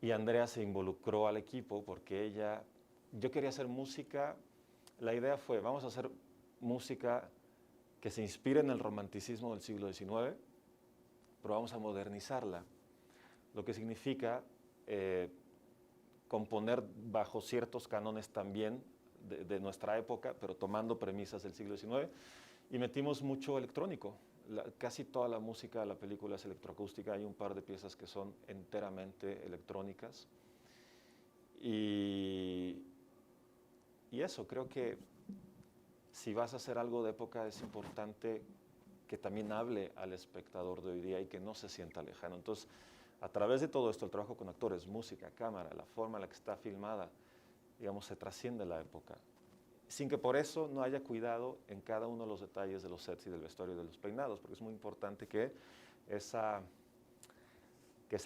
Y Andrea se involucró al equipo porque yo quería hacer música, la idea fue, vamos a hacer música que se inspire en el romanticismo del siglo XIX, pero vamos a modernizarla, lo que significa componer bajo ciertos cánones también de nuestra época, pero tomando premisas del siglo XIX, y metimos mucho electrónico. Casi toda la música de la película es electroacústica, hay un par de piezas que son enteramente electrónicas. Y eso, creo que si vas a hacer algo de época es importante que también hable al espectador de hoy día y que no se sienta lejano. Entonces, a través de todo esto, el trabajo con actores, música, cámara, la forma en la que está filmada, digamos, se trasciende la época, sin que por eso no haya cuidado en cada uno de los detalles de los sets y del vestuario y de los peinados, porque es muy importante que esa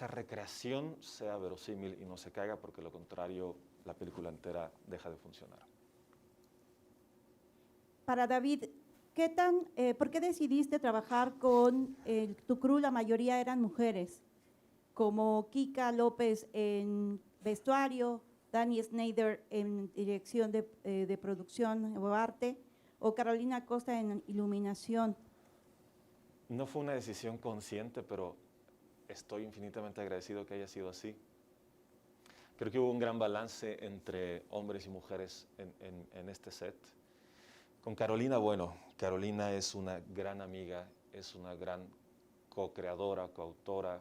recreación sea verosímil y no se caiga, porque de lo contrario la película entera deja de funcionar. Para David, ¿por qué decidiste trabajar con tu crew? La mayoría eran mujeres, como Kika López en vestuario, Dani Snyder en dirección de producción o arte, o Carolina Costa en iluminación. No fue una decisión consciente, pero estoy infinitamente agradecido que haya sido así. Creo que hubo un gran balance entre hombres y mujeres en este set. Con Carolina, bueno, Carolina es una gran amiga, es una gran co-creadora, coautora,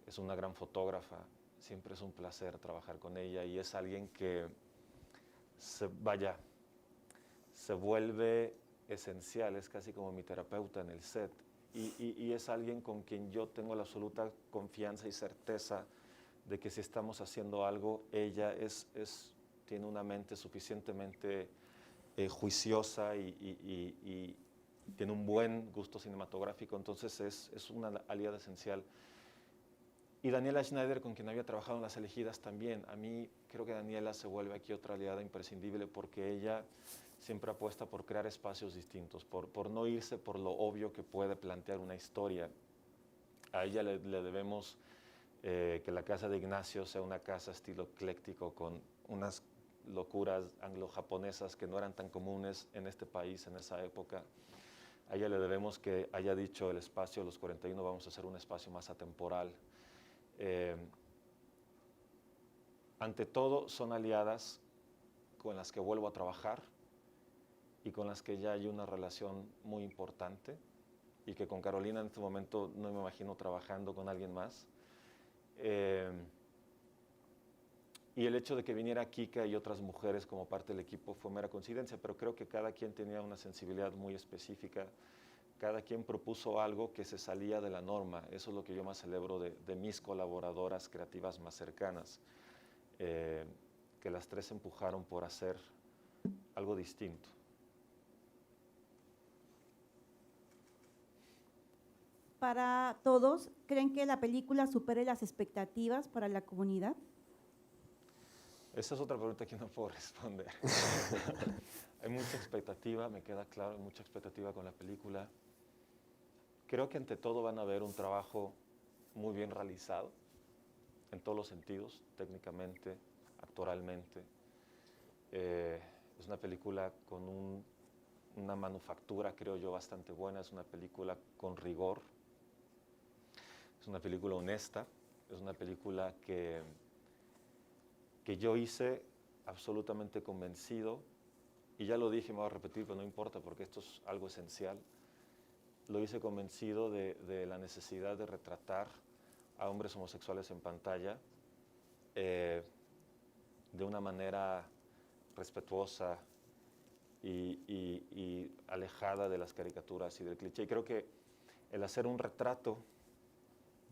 es una gran fotógrafa. Siempre es un placer trabajar con ella y es alguien que se vuelve esencial, es casi como mi terapeuta en el set. Y es alguien con quien yo tengo la absoluta confianza y certeza de que si estamos haciendo algo, ella tiene una mente suficientemente juiciosa y tiene un buen gusto cinematográfico, entonces es una aliada esencial. Y Daniela Schneider, con quien había trabajado en Las Elegidas también. A mí creo que Daniela se vuelve aquí otra aliada imprescindible porque ella siempre apuesta por crear espacios distintos, por no irse por lo obvio que puede plantear una historia. A ella le debemos que la casa de Ignacio sea una casa estilo ecléctico con unas locuras anglo-japonesas que no eran tan comunes en este país en esa época. A ella le debemos que haya dicho el espacio de los 41 vamos a hacer un espacio más atemporal. Ante todo son aliadas con las que vuelvo a trabajar y con las que ya hay una relación muy importante y que con Carolina en este momento no me imagino trabajando con alguien más. Y el hecho de que viniera Kika y otras mujeres como parte del equipo fue mera coincidencia, pero creo que cada quien tenía una sensibilidad muy específica. Cada quien propuso algo que se salía de la norma. Eso es lo que yo más celebro de mis colaboradoras creativas más cercanas, que las tres empujaron por hacer algo distinto. Para todos, ¿creen que la película supere las expectativas para la comunidad? Esa es otra pregunta que no puedo responder. Hay mucha expectativa, me queda claro, hay mucha expectativa con la película. Creo que ante todo van a ver un trabajo muy bien realizado, en todos los sentidos, técnicamente, actoralmente. Es una película con una manufactura, creo yo, bastante buena, es una película con rigor, es una película honesta, es una película que yo hice absolutamente convencido, y ya lo dije, me voy a repetir, pero no importa porque esto es algo esencial. Lo hice convencido de la necesidad de retratar a hombres homosexuales en pantalla de una manera respetuosa y alejada de las caricaturas y del cliché. Y creo que el hacer un retrato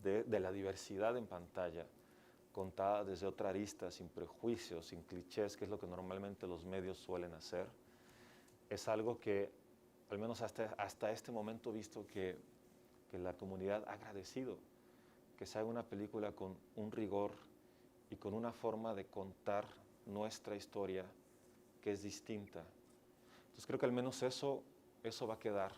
de la diversidad en pantalla, contada desde otra arista, sin prejuicios, sin clichés, que es lo que normalmente los medios suelen hacer, es algo que, al menos hasta este momento, he visto que la comunidad ha agradecido, que se haga una película con un rigor y con una forma de contar nuestra historia que es distinta. Entonces creo que al menos eso va a quedar,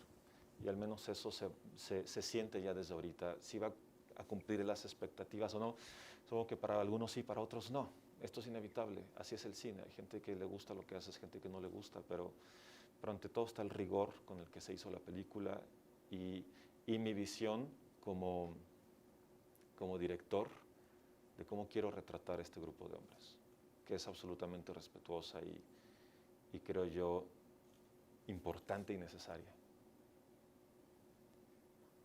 y al menos eso se siente ya desde ahorita. Si va a cumplir las expectativas o no, supongo que para algunos sí, para otros no. Esto es inevitable, así es el cine. Hay gente que le gusta lo que hace, gente que no le gusta, pero ante todo está el rigor con el que se hizo la película y mi visión como director de cómo quiero retratar este grupo de hombres, que es absolutamente respetuosa y creo yo importante y necesaria.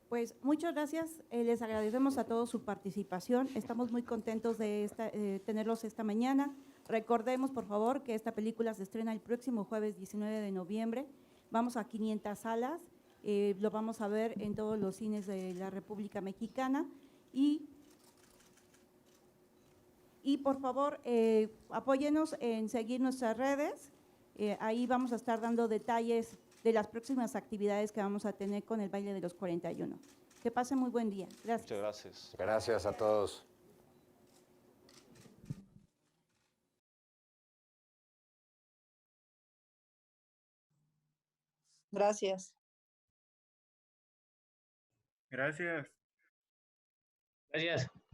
Pues muchas gracias, les agradecemos a todos su participación, estamos muy contentos de tenerlos esta mañana. Recordemos, por favor, que esta película se estrena el próximo jueves 19 de noviembre, vamos a 500 salas, lo vamos a ver en todos los cines de la República Mexicana y por favor, apóyenos en seguir nuestras redes, ahí vamos a estar dando detalles de las próximas actividades que vamos a tener con el baile de los 41. Que pasen muy buen día. Gracias. Muchas gracias. Gracias a todos. Gracias. Gracias. Gracias.